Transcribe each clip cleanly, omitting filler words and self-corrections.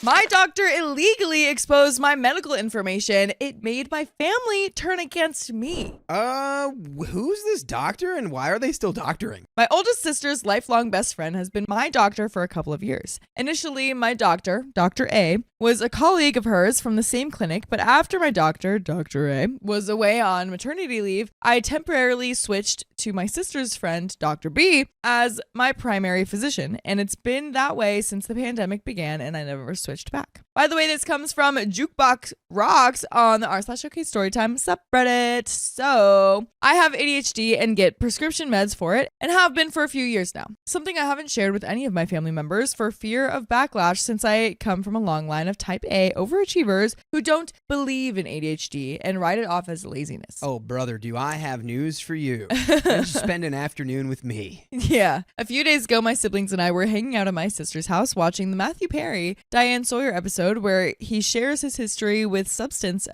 My doctor illegally exposed my medical information. It made my family turn against me. Who's this doctor and why are they still doctoring? My oldest sister's lifelong best friend has been my doctor for a couple of years. Initially, my doctor, Dr. A, was a colleague of hers from the same clinic, but after my doctor, Dr. A, was away on maternity leave, I temporarily switched to my sister's friend, Dr. B, as my primary physician, and it's been that way since the pandemic began, and I never switched back. By the way, this comes from Jukebox Rocks on the r/OK Storytime subreddit. So, I have ADHD and get prescription meds for it, and have been for a few years now. Something I haven't shared with any of my family members for fear of backlash, since I come from a long line of type A overachievers who don't believe in ADHD and write it off as laziness. Oh, brother, do I have news for you. Why don't you spend an afternoon with me? Yeah. A few days ago, my siblings and I were hanging out at my sister's house watching the Matthew Perry, Diane Sawyer episode where he shares his history with substance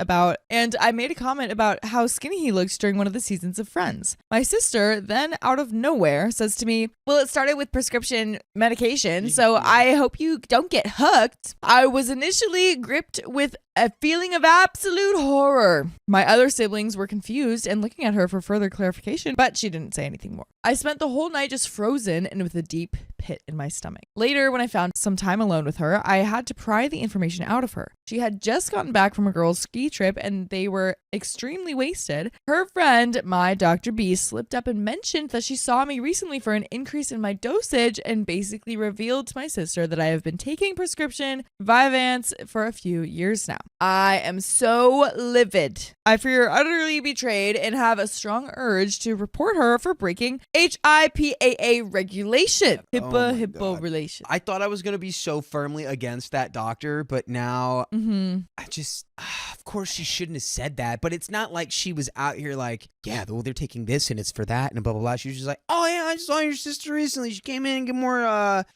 and I made a comment about how skinny he looked during one of the seasons of Friends. My sister then, out of nowhere, says to me, well, it started with prescription medication, so I hope you don't get hooked. I was initially gripped with a feeling of absolute horror. My other siblings were confused and looking at her for further clarification, but she didn't say anything more. I spent the whole night just frozen and with a deep pit in my stomach. Later, when I found some time alone with her, I had to pry the information out of her. She had just gotten back from a girls' ski trip and they were extremely wasted. Her friend, my Dr. B, slipped up and mentioned that she saw me recently for an increase in my dosage and basically revealed to my sister that I have been taking prescription Vyvanse for a few years now. I am so livid. I fear utterly betrayed and have a strong urge to report her for breaking HIPAA regulation. HIPAA relation. I thought I was going to be so firmly against that doctor, but now I just, of course she shouldn't have said that, but it's not like she was out here like, yeah, well, they're taking this and it's for that and blah, blah, blah. She was just like, oh yeah, I saw your sister recently. She came in and get more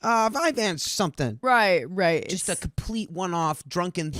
Vyvanse something. Right. Just a complete one-off drunken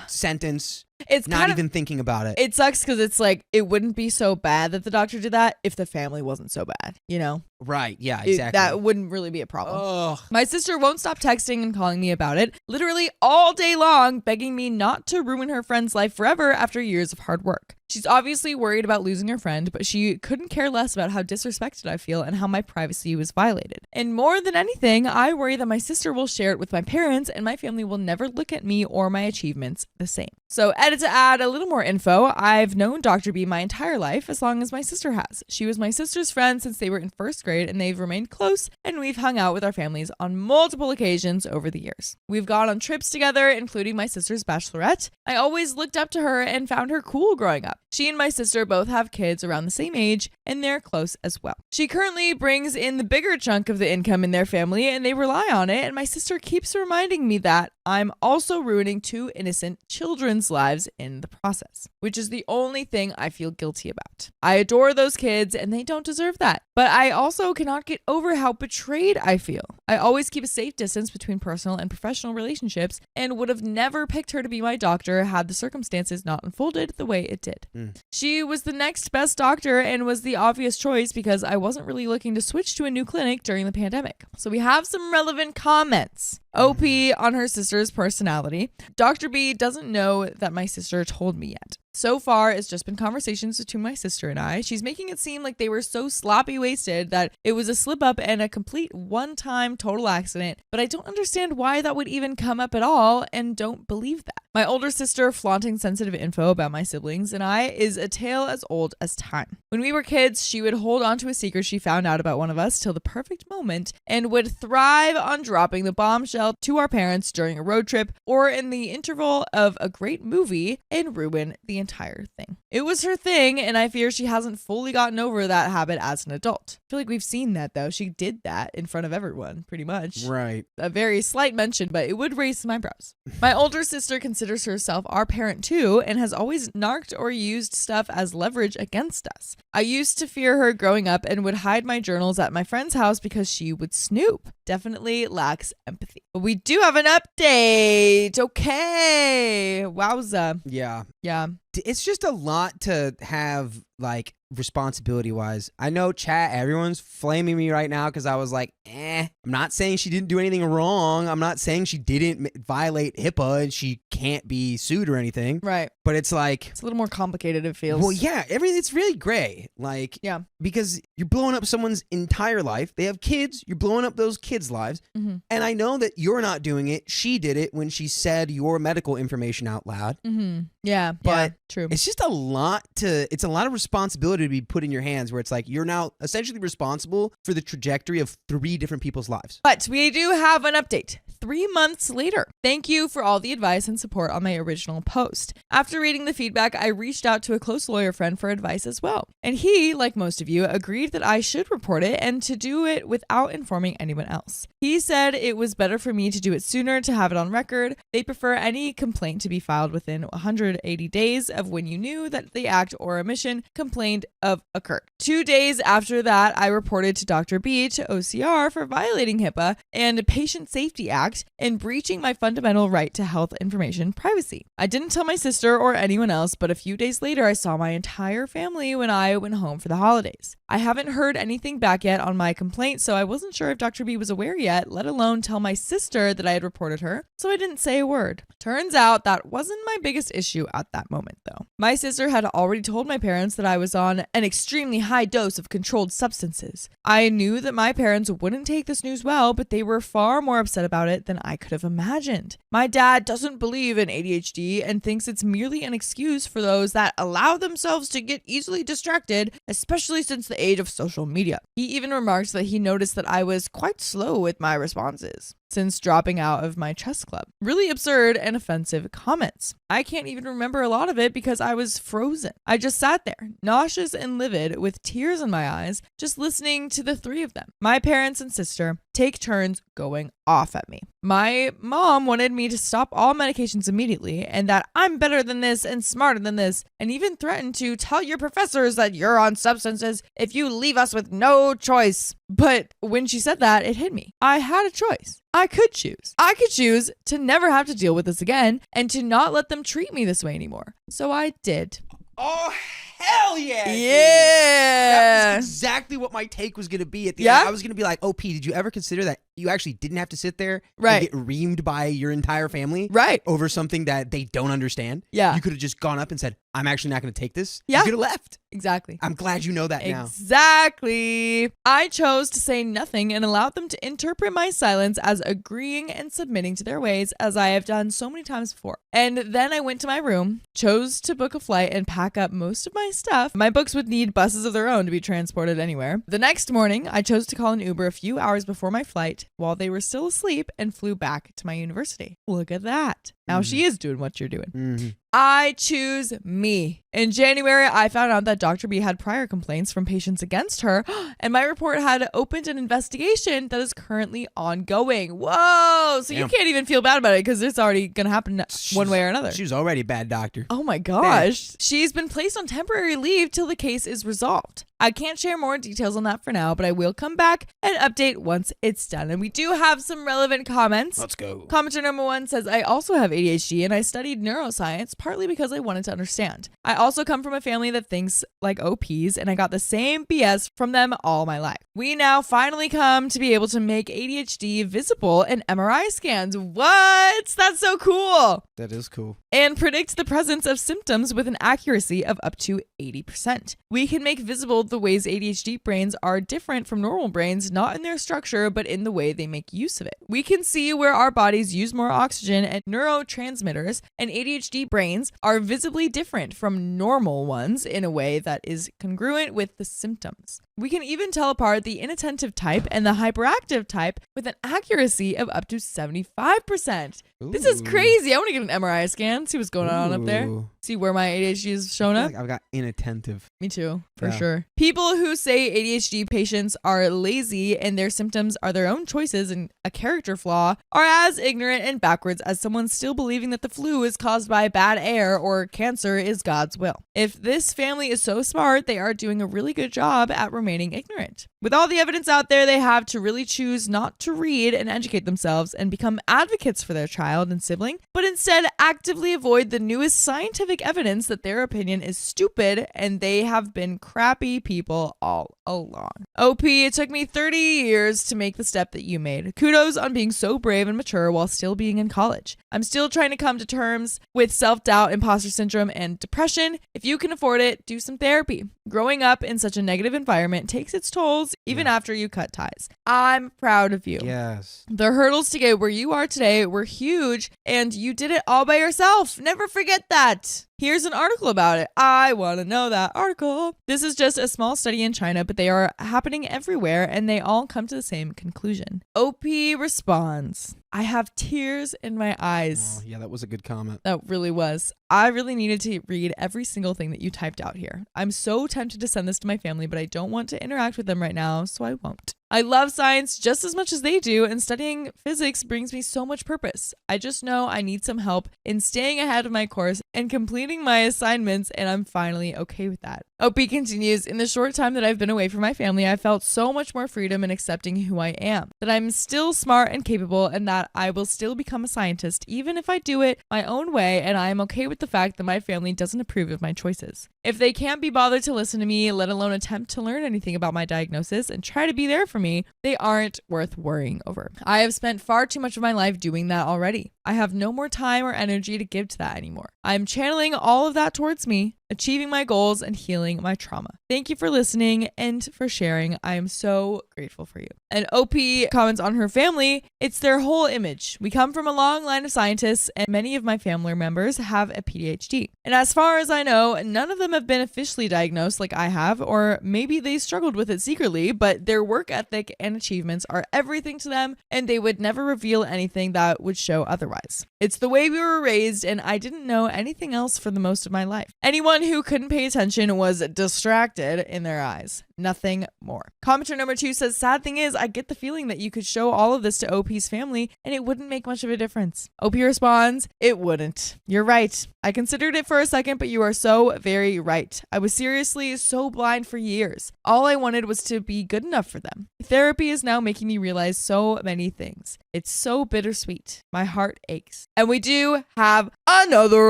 sentence. It's not even thinking about it. It sucks because it's like, it wouldn't be so bad that the doctor did that if the family wasn't so bad, you know? Right, yeah, exactly. That wouldn't really be a problem. Ugh. My sister won't stop texting and calling me about it, literally all day long, begging me not to ruin her friend's life forever after years of hard work. She's obviously worried about losing her friend, but she couldn't care less about how disrespected I feel and how my privacy was violated. And more than anything, I worry that my sister will share it with my parents and my family will never look at me or my achievements the same. So, edit to add a little more info, I've known Dr. B my entire life, as long as my sister has. She was my sister's friend since they were in first grade, and they've remained close, and we've hung out with our families on multiple occasions over the years. We've gone on trips together, including my sister's bachelorette. I always looked up to her and found her cool growing up. She and my sister both have kids around the same age, and they're close as well. She currently brings in the bigger chunk of the income in their family, and they rely on it, and my sister keeps reminding me that I'm also ruining 2 innocent children's lives in the process, which is the only thing I feel guilty about. I adore those kids, and they don't deserve that, but I also cannot get over how betrayed I feel. I always keep a safe distance between personal and professional relationships, and would have never picked her to be my doctor had the circumstances not unfolded the way it did. She was the next best doctor and was the obvious choice because I wasn't really looking to switch to a new clinic during the pandemic. So we have some relevant comments. OP on her sister's personality. Dr. B doesn't know that my sister told me yet. So far, it's just been conversations between my sister and I. She's making it seem like they were so sloppy wasted that it was a slip up and a complete one-time total accident, but I don't understand why that would even come up at all and don't believe that. My older sister flaunting sensitive info about my siblings and I is a tale as old as time. When we were kids, she would hold on to a secret she found out about one of us till the perfect moment and would thrive on dropping the bombshell to our parents during a road trip or in the interval of a great movie and ruin the entire thing. It was her thing, and I fear she hasn't fully gotten over that habit as an adult. I feel like we've seen that though. She did that in front of everyone, pretty much. Right. A very slight mention, but it would raise some eyebrows. My older sister considers herself our parent too, and has always narked or used stuff as leverage against us. I used to fear her growing up and would hide my journals at my friend's house because she would snoop. Definitely lacks empathy. But we do have an update. Okay. Wowza. Yeah. Yeah. It's just a lot to have like responsibility wise, I know chat, everyone's flaming me right now because I was like, I'm not saying she didn't do anything wrong. I'm not saying she didn't violate HIPAA and she can't be sued or anything. Right. But it's like, it's a little more complicated, it feels. Well, yeah, it's really gray. Like, yeah, because you're blowing up someone's entire life. They have kids. You're blowing up those kids' lives. Mm-hmm. And I know that you're not doing it. She did it when she said your medical information out loud. Mm-hmm. Yeah, but true. It's just it's a lot of responsibility to be put in your hands where it's like you're now essentially responsible for the trajectory of 3 different people's lives. But we do have an update. 3 months later. Thank you for all the advice and support on my original post. After reading the feedback, I reached out to a close lawyer friend for advice as well. And he, like most of you, agreed that I should report it and to do it without informing anyone else. He said it was better for me to do it sooner to have it on record. They prefer any complaint to be filed within 180 days of when you knew that the act or omission complained of occurred. 2 days after that, I reported to Dr. B to OCR for violating HIPAA and Patient Safety Act and breaching my fundamental right to health information privacy. I didn't tell my sister or anyone else, but a few days later, I saw my entire family when I went home for the holidays. I haven't heard anything back yet on my complaint, so I wasn't sure if Dr. B was aware yet, let alone tell my sister that I had reported her, so I didn't say a word. Turns out that wasn't my biggest issue at that moment, though. My sister had already told my parents that I was on an extremely high dose of controlled substances. I knew that my parents wouldn't take this news well, but they were far more upset about it than I could have imagined. My dad doesn't believe in ADHD and thinks it's merely an excuse for those that allow themselves to get easily distracted, especially since the age of social media. He even remarked that he noticed that I was quite slow with my responses since dropping out of my chess club. Really absurd and offensive comments. I can't even remember a lot of it because I was frozen. I just sat there, nauseous and livid, with tears in my eyes, just listening to the 3 of them. My parents and sister take turns going off at me. My mom wanted me to stop all medications immediately and that I'm better than this and smarter than this, and even threatened to tell your professors that you're on substances if you leave us with no choice. But when she said that, it hit me. I had a choice. I could choose. I could choose to never have to deal with this again and to not let them treat me this way anymore. So I did. Oh, hell yeah. Yeah. That was exactly what my take was going to be at the end. I was going to be like, OP, did you ever consider that you actually didn't have to sit there and get reamed by your entire family over something that they don't understand? Yeah. You could have just gone up and said, I'm actually not going to take this. Yeah. You could have left. Exactly. I'm glad you know that now. Exactly. I chose to say nothing and allowed them to interpret my silence as agreeing and submitting to their ways, as I have done so many times before. And then I went to my room, chose to book a flight and pack up most of my stuff. My books would need buses of their own to be transported anywhere. The next morning, I chose to call an Uber a few hours before my flight while they were still asleep and flew back to my university. Look at that. Now she is doing what you're doing. Mm-hmm. I choose me. In January, I found out that Dr. B had prior complaints from patients against her, and my report had opened an investigation that is currently ongoing. Whoa! So you can't even feel bad about it because it's already going to happen one way or another. She was already a bad doctor. Oh my gosh. She's been placed on temporary leave till the case is resolved. I can't share more details on that for now, but I will come back and update once it's done. And we do have some relevant comments. Let's go. Commenter number 1 says, I also have ADHD and I studied neuroscience partly because I wanted to understand. I also come from a family that thinks like OPs and I got the same BS from them all my life. We now finally come to be able to make ADHD visible in MRI scans. What? That's so cool. That is cool. And predict the presence of symptoms with an accuracy of up to 80%. We can make visible the ways ADHD brains are different from normal brains, not in their structure, but in the way they make use of it. We can see where our bodies use more oxygen and neurotransmitters, and ADHD brains are visibly different from normal ones in a way that is congruent with the symptoms. We can even tell apart the inattentive type and the hyperactive type with an accuracy of up to 75%. Ooh. This is crazy. I want to get an MRI scan, see what's going on up there. See where my ADHD is showing up. I've got inattentive. Me too, for sure. People who say ADHD patients are lazy and their symptoms are their own choices and a character flaw are as ignorant and backwards as someone still believing that the flu is caused by bad air or cancer is God's will. If this family is so smart, they are doing a really good job at removing remaining ignorant. With all the evidence out there, they have to really choose not to read and educate themselves and become advocates for their child and sibling, but instead actively avoid the newest scientific evidence that their opinion is stupid and they have been crappy people all along. OP, it took me 30 years to make the step that you made. Kudos on being so brave and mature while still being in college. I'm still trying to come to terms with self-doubt, imposter syndrome, and depression. If you can afford it, do some therapy. Growing up in such a negative environment takes its tolls even after you cut ties. I'm proud of you. Yes. The hurdles to get where you are today were huge, and you did it all by yourself. Never forget that. Here's an article about it. I want to know that article. This is just a small study in China, but they are happening everywhere, and they all come to the same conclusion. OP responds, I have tears in my eyes. Oh, yeah, that was a good comment. That really was. I really needed to read every single thing that you typed out here. I'm so tempted to send this to my family, but I don't want to interact with them right now, so I won't. I love science just as much as they do, and studying physics brings me so much purpose. I just know I need some help in staying ahead of my course and completing my assignments, and I'm finally okay with that. OP continues, in the short time that I've been away from my family, I felt so much more freedom in accepting who I am, that I'm still smart and capable, and that I will still become a scientist, even if I do it my own way, and I am okay with the fact that my family doesn't approve of my choices. If they can't be bothered to listen to me, let alone attempt to learn anything about my diagnosis and try to be there for me, they aren't worth worrying over. I have spent far too much of my life doing that already. I have no more time or energy to give to that anymore. I'm channeling all of that towards me, achieving my goals and healing my trauma. Thank you for listening and for sharing. I am so grateful for you. And OP comments on her family. It's their whole image. We come from a long line of scientists, and many of my family members have a PhD. And as far as I know, none of them have been officially diagnosed like I have, or maybe they struggled with it secretly, but their work ethic and achievements are everything to them, and they would never reveal anything that would show otherwise. It's the way we were raised, and I didn't know anything else for the most of my life. Anyone who couldn't pay attention was distracted in their eyes. Nothing more. Commenter number 2 says, sad thing is, I get the feeling that you could show all of this to OP's family and it wouldn't make much of a difference. OP responds, it wouldn't. You're right. I considered it for a second, but you are so very right. I was seriously so blind for years. All I wanted was to be good enough for them. Therapy is now making me realize so many things. It's so bittersweet. My heart aches. And we do have another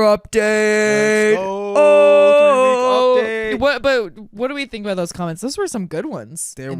update. Oh, 3-week update. What do we think about those comments? Those were some good ones. There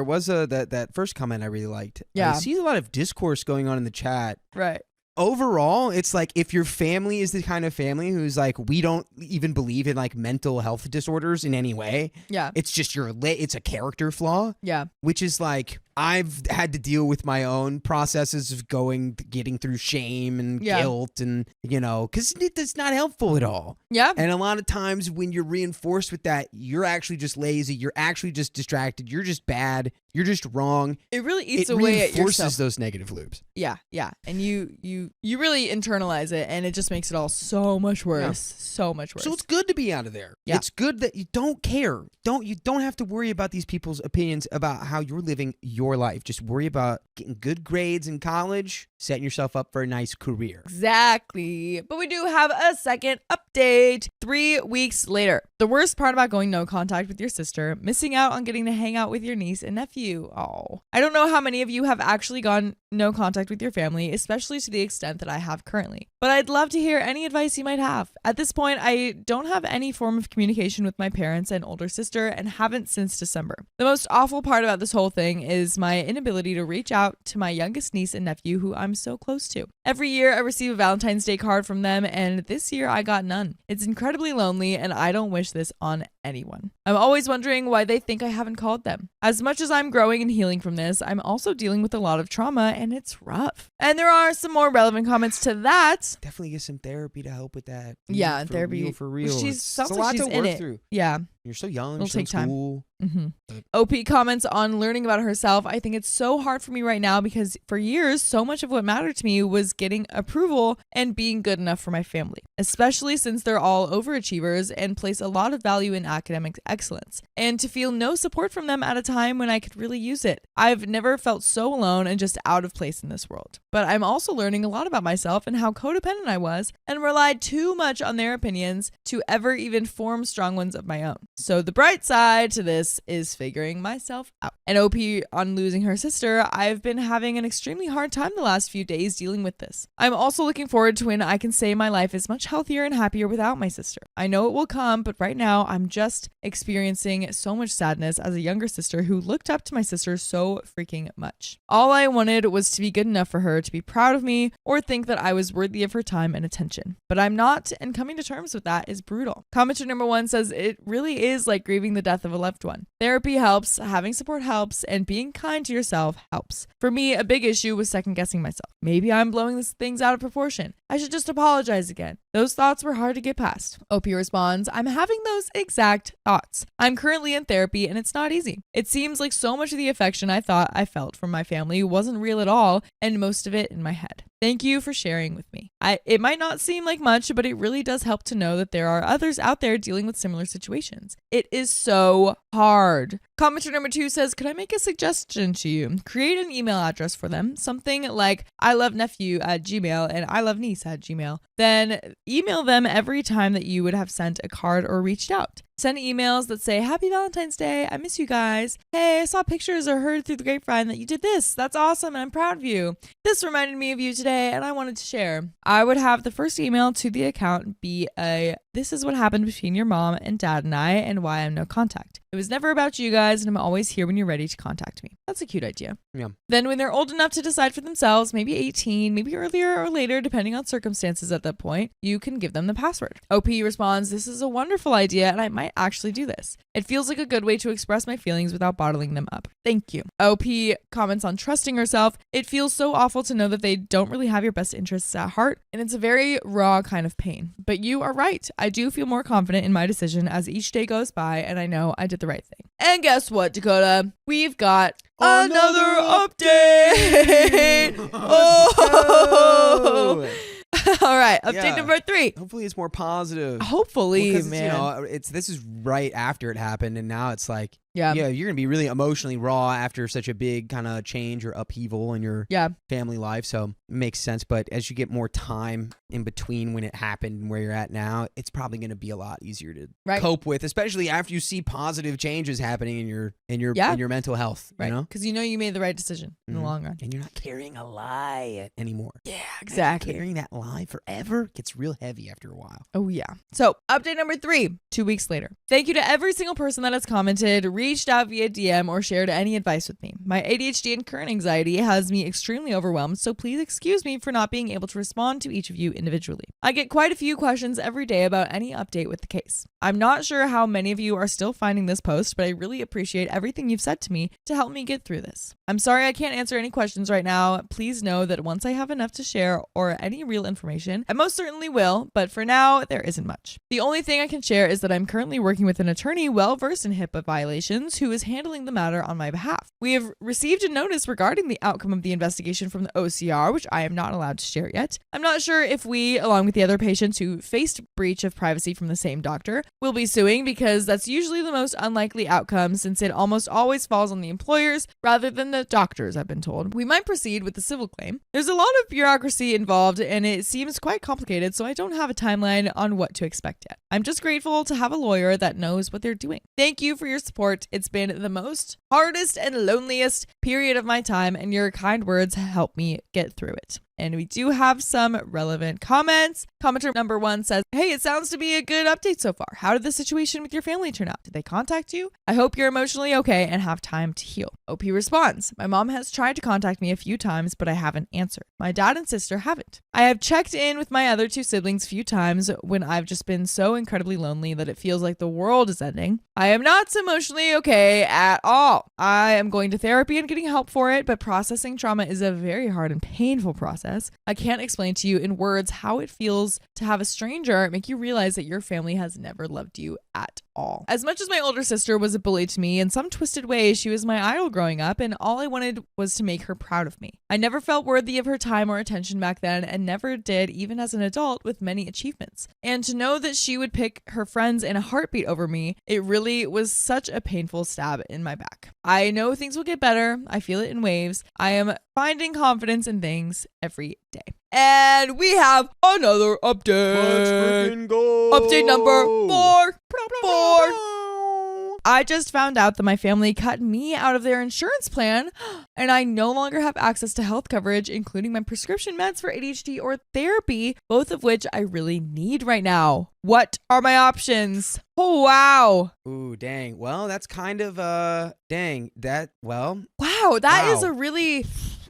was that first comment I really liked. Yeah. I see a lot of discourse going on in the chat. Right. Overall, it's like if your family is the kind of family who's like, we don't even believe in like mental health disorders in any way. Yeah. It's just it's a character flaw. Yeah. Which is like, I've had to deal with my own processes of getting through shame and guilt and, because it's not helpful at all. Yeah. And a lot of times when you're reinforced with that, you're actually just lazy. You're actually just distracted. You're just bad. You're just wrong. It really eats away at yourself. It reinforces those negative loops. Yeah. Yeah. And you really internalize it, and it just makes it all so much worse. Yeah. So much worse. So it's good to be out of there. Yeah. It's good that you don't care. You don't have to worry about these people's opinions about how you're living your life. Just worry about getting good grades in college, setting yourself up for a nice career. Exactly. But we do have a second update. 3 weeks later. The worst part about going no contact with your sister, missing out on getting to hang out with your niece and nephew. Oh. I don't know how many of you have actually gone no contact with your family, especially to the extent that I have currently. But I'd love to hear any advice you might have. At this point, I don't have any form of communication with my parents and older sister and haven't since December. The most awful part about this whole thing is my inability to reach out to my youngest niece and nephew who I'm so close to. Every year I receive a Valentine's Day card from them, and this year I got none. It's incredibly lonely, and I don't wish this on anyone. I'm always wondering why they think I haven't called them. As much as I'm growing and healing from this, I'm also dealing with a lot of trauma, and it's rough. And there are some more relevant comments to that. Definitely get some therapy to help with that. Yeah, therapy. For real. It's a lot to work through. Yeah. You're so young. It'll take time. School. Mm-hmm. OP comments on learning about herself. I think it's so hard for me right now because for years, so much of what mattered to me was getting approval and being good enough for my family, especially since they're all overachievers and place a lot of value in academic excellence. And to feel no support from them at a time when I could really use it. I've never felt so alone and just out of place in this world. But I'm also learning a lot about myself and how codependent I was and relied too much on their opinions to ever even form strong ones of my own. So the bright side to this is figuring myself out. And OP on losing her sister, I've been having an extremely hard time the last few days dealing with this. I'm also looking forward to when I can say my life is much healthier and happier without my sister. I know it will come, but right now I'm just experiencing so much sadness as a younger sister who looked up to my sister so freaking much. All I wanted was to be good enough for her to be proud of me or think that I was worthy of her time and attention. But I'm not, and coming to terms with that is brutal. Commenter number 1 says it really is like grieving the death of a loved one. Therapy helps, having support helps, and being kind to yourself helps. For me, a big issue was second guessing myself. Maybe I'm blowing these things out of proportion. I should just apologize again. Those thoughts were hard to get past. OP responds, I'm having those exact thoughts. I'm currently in therapy and it's not easy. It seems like so much of the affection I thought I felt from my family wasn't real at all, and most of it in my head. Thank you for sharing with me. It might not seem like much, but it really does help to know that there are others out there dealing with similar situations. It is so hard. Commenter number 2 says, could I make a suggestion to you? Create an email address for them, something like ilovenephew@gmail and iloveniece@gmail. Then email them every time that you would have sent a card or reached out. Send emails that say, Happy Valentine's Day. I miss you guys. Hey, I saw pictures or heard through the grapevine that you did this. That's awesome and I'm proud of you. This reminded me of you today and I wanted to share. I would have the first email to the account be this is what happened between your mom and dad and I and why I'm no contact. It was never about you guys and I'm always here when you're ready to contact me. That's a cute idea. Yeah. Then when they're old enough to decide for themselves, maybe 18, maybe earlier or later, depending on circumstances at that point, you can give them the password. OP responds, this is a wonderful idea and I might actually do this. It feels like a good way to express my feelings without bottling them up. Thank you. OP comments on trusting herself. It feels so awful to know that they don't really have your best interests at heart, and it's a very raw kind of pain. But you are right. I do feel more confident in my decision as each day goes by, and I know I did the right thing. And guess what, Dakota? We've got another update. Oh. All right, update number 3. Hopefully it's more positive. Hopefully, well, man. This is right after it happened, and now it's like, yeah, you're gonna be really emotionally raw after such a big kind of change or upheaval in your family life. So it makes sense. But as you get more time in between when it happened and where you're at now, it's probably gonna be a lot easier to cope with, especially after you see positive changes happening in your mental health. Right. You know, because you made the right decision in the long run, and you're not carrying a lie anymore. Yeah, exactly. Carrying that lie forever gets real heavy after a while. Oh yeah. So update number 3, 2 weeks later. Thank you to every single person that has commented, reached out via DM, or shared any advice with me. My ADHD and current anxiety has me extremely overwhelmed, so please excuse me for not being able to respond to each of you individually. I get quite a few questions every day about any update with the case. I'm not sure how many of you are still finding this post, but I really appreciate everything you've said to me to help me get through this. I'm sorry I can't answer any questions right now. Please know that once I have enough to share or any real information, I most certainly will, but for now, there isn't much. The only thing I can share is that I'm currently working with an attorney well-versed in HIPAA violations who is handling the matter on my behalf. We have received a notice regarding the outcome of the investigation from the OCR, which I am not allowed to share yet. I'm not sure if we, along with the other patients who faced breach of privacy from the same doctor, will be suing, because that's usually the most unlikely outcome since it almost always falls on the employers rather than the doctors, I've been told. We might proceed with the civil claim. There's a lot of bureaucracy involved and it seems quite complicated, so I don't have a timeline on what to expect yet. I'm just grateful to have a lawyer that knows what they're doing. Thank you for your support. It's been the most hardest and loneliest period of my time, and your kind words help me get through it. And we do have some relevant comments. Commenter number 1 says, hey, it sounds to be a good update so far. How did the situation with your family turn out? Did they contact you? I hope you're emotionally okay and have time to heal. OP responds, my mom has tried to contact me a few times, but I haven't answered. My dad and sister haven't. I have checked in with my other 2 siblings a few times when I've just been so incredibly lonely that it feels like the world is ending. I am not emotionally okay at all. I am going to therapy and getting help for it, but processing trauma is a very hard and painful process. I can't explain to you in words how it feels to have a stranger make you realize that your family has never loved you at all. As much as my older sister was a bully to me, in some twisted way, she was my idol growing up, and all I wanted was to make her proud of me. I never felt worthy of her time or attention back then, and never did even as an adult with many achievements. And to know that she would pick her friends in a heartbeat over me, it really was such a painful stab in my back. I know things will get better. I feel it in waves. I am finding confidence in things every day. And we have another update. Let's freaking go. Update number 4. I just found out that my family cut me out of their insurance plan and I no longer have access to health coverage, including my prescription meds for ADHD or therapy, both of which I really need right now. What are my options? Oh, wow. Ooh, dang. Well, that's kind of, dang. Wow, that is a really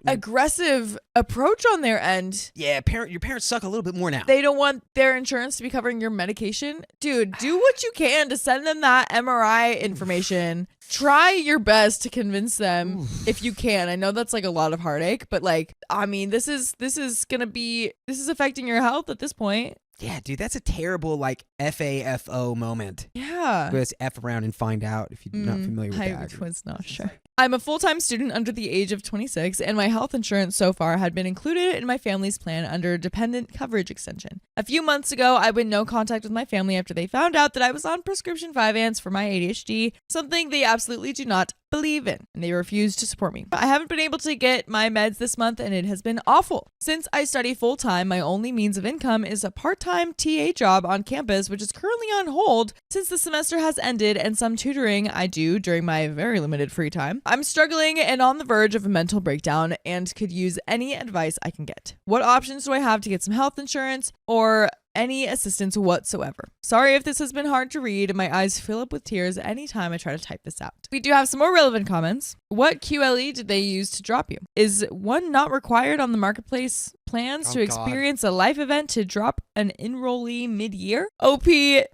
aggressive approach on their end. Yeah, your parents suck a little bit more now. They don't want their insurance to be covering your medication. Dude, do what you can to send them that MRI information. Try your best to convince them if you can. I know that's like a lot of heartache, but like, I mean, this is affecting your health at this point. Yeah, dude, that's a terrible like FAFO moment. Yeah. Let's F around and find out if you're not familiar with that. I was not sure. I'm a full-time student under the age of 26, and my health insurance so far had been included in my family's plan under dependent coverage extension. A few months ago, I was in no contact with my family after they found out that I was on prescription Vyvanse for my ADHD, something they absolutely do not believe in, and they refused to support me. I haven't been able to get my meds this month, and it has been awful. Since I study full-time, my only means of income is a part-time TA job on campus, which is currently on hold since the semester has ended, and some tutoring I do during my very limited free time. I'm struggling and on the verge of a mental breakdown and could use any advice I can get. What options do I have to get some health insurance or any assistance whatsoever? Sorry if this has been hard to read and my eyes fill up with tears anytime I try to type this out. We do have some more relevant comments. What QLE did they use to drop you? Is one not required on the marketplace plans to experience a life event to drop an enrollee mid-year? OP,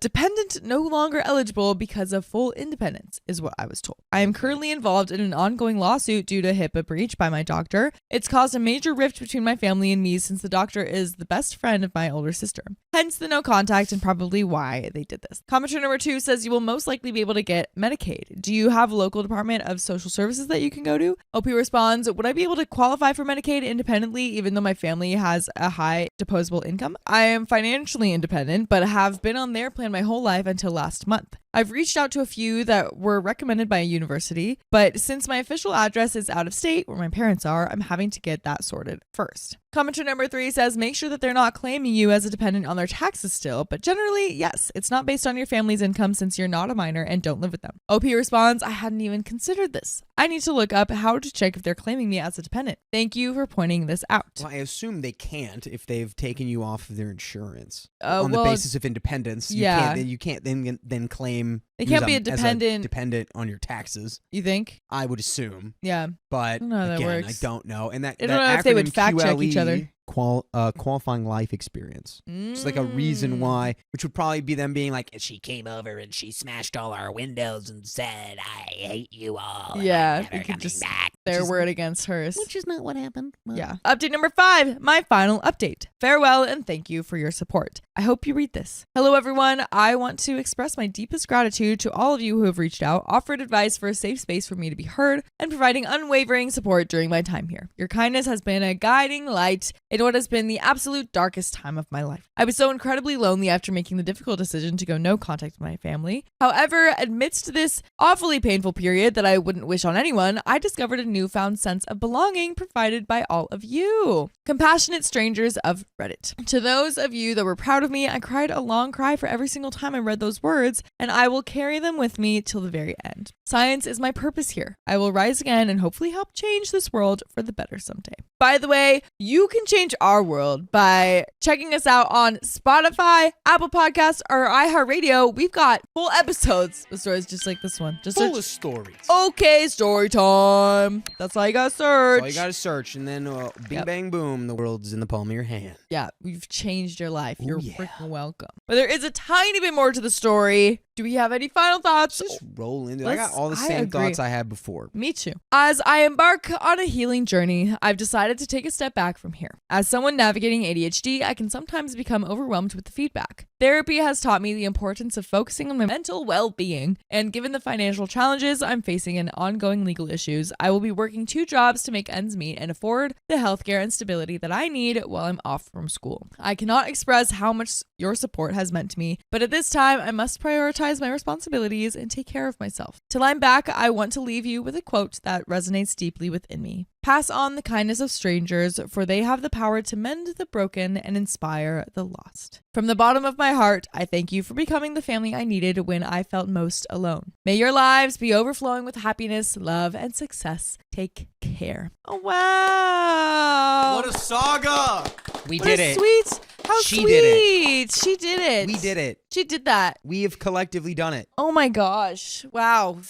dependent no longer eligible because of full independence is what I was told. I am currently involved in an ongoing lawsuit due to HIPAA breach by my doctor. It's caused a major rift between my family and me since the doctor is the best friend of my older sister. Hence the no contact and probably why they did this. Commenter number 2 says you will most likely be able to get Medicaid. Do you have a local department of social services that you can go to? OP responds, would I be able to qualify for Medicaid independently even though my family has a high disposable income? I am financially independent, but have been on their plan my whole life until last month. I've reached out to a few that were recommended by a university, but since my official address is out of state where my parents are, I'm having to get that sorted first. Commenter number 3 says, make sure that they're not claiming you as a dependent on their taxes still, but generally, yes, it's not based on your family's income since you're not a minor and don't live with them. OP responds, I hadn't even considered this. I need to look up how to check if they're claiming me as a dependent. Thank you for pointing this out. Well, I assume they can't if they've taken you off of their insurance on the basis of independence. You can't then claim. They can't be a dependent on your taxes. You think? I would assume. Yeah. But I don't know how that again, works. I don't know. And I don't know if they would fact check each other. Qualifying life experience. It's like a reason why, which would probably be them being like, she came over and she smashed all our windows and said, I hate you all. Yeah, it could just back. Their word against hers. Which is not what happened. Well. Yeah. Update number 5, my final update. Farewell and thank you for your support. I hope you read this. Hello, everyone. I want to express my deepest gratitude to all of you who have reached out, offered advice for a safe space for me to be heard, and providing unwavering support during my time here. Your kindness has been a guiding light in what has been the absolute darkest time of my life. I was so incredibly lonely after making the difficult decision to go no contact with my family. However, amidst this awfully painful period that I wouldn't wish on anyone, I discovered a newfound sense of belonging provided by all of you, compassionate strangers of Reddit. To those of you that were proud of me, I cried a long cry for every single time I read those words, and I will carry them with me till the very end. Science is my purpose here. I will rise again and hopefully help change this world for the better someday. By the way, you can change our world by checking us out on Spotify, Apple Podcasts, or iHeartRadio. We've got full episodes of stories just like this one. Just full of stories. Okay, story time. That's all you gotta search. That's all you gotta search, and then bing, bang, boom, the world's in the palm of your hand. Yeah, we've changed your life. You're freaking welcome. But there is a tiny bit more to the story. Do we have any final thoughts? Just roll into it. I got all the same thoughts I had before. Me too. As I embark on a healing journey, I've decided to take a step back from here. As someone navigating ADHD, I can sometimes become overwhelmed with the feedback. Therapy has taught me the importance of focusing on my mental well-being, and given the financial challenges I'm facing and ongoing legal issues, I will be working 2 jobs to make ends meet and afford the healthcare and stability that I need while I'm off from school. I cannot express how much your support has meant to me, but at this time, I must prioritize prioritize my responsibilities and take care of myself. Till I'm back, I want to leave you with a quote that resonates deeply within me. Pass on the kindness of strangers, for they have the power to mend the broken and inspire the lost. From the bottom of my heart, I thank you for becoming the family I needed when I felt most alone. May your lives be overflowing with happiness, love, and success. Take care. Oh, wow. What a saga! We What did a it. Sweet. How She sweet. did it. She did it. We did it. She did that. We have collectively done it. Oh my gosh. Wow.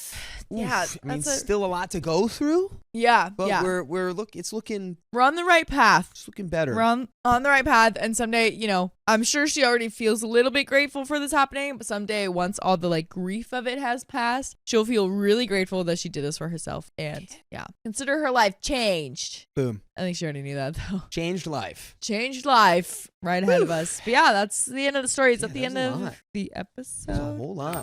Yeah. Oof. I mean, That's still a lot to go through, yeah. but Yeah. it's looking We're on the right path. better. We're on the right path. And someday, you know, I'm sure she already feels a little bit grateful for this happening. But someday, once all the like grief of it has passed, she'll feel really grateful that she did this for herself. And yeah, consider her life changed. Boom. I think she already knew that though. Changed life. Changed life right ahead of us. But yeah, that's the end of the story. Is that the that end was a of lot. the There's a episode? whole lot.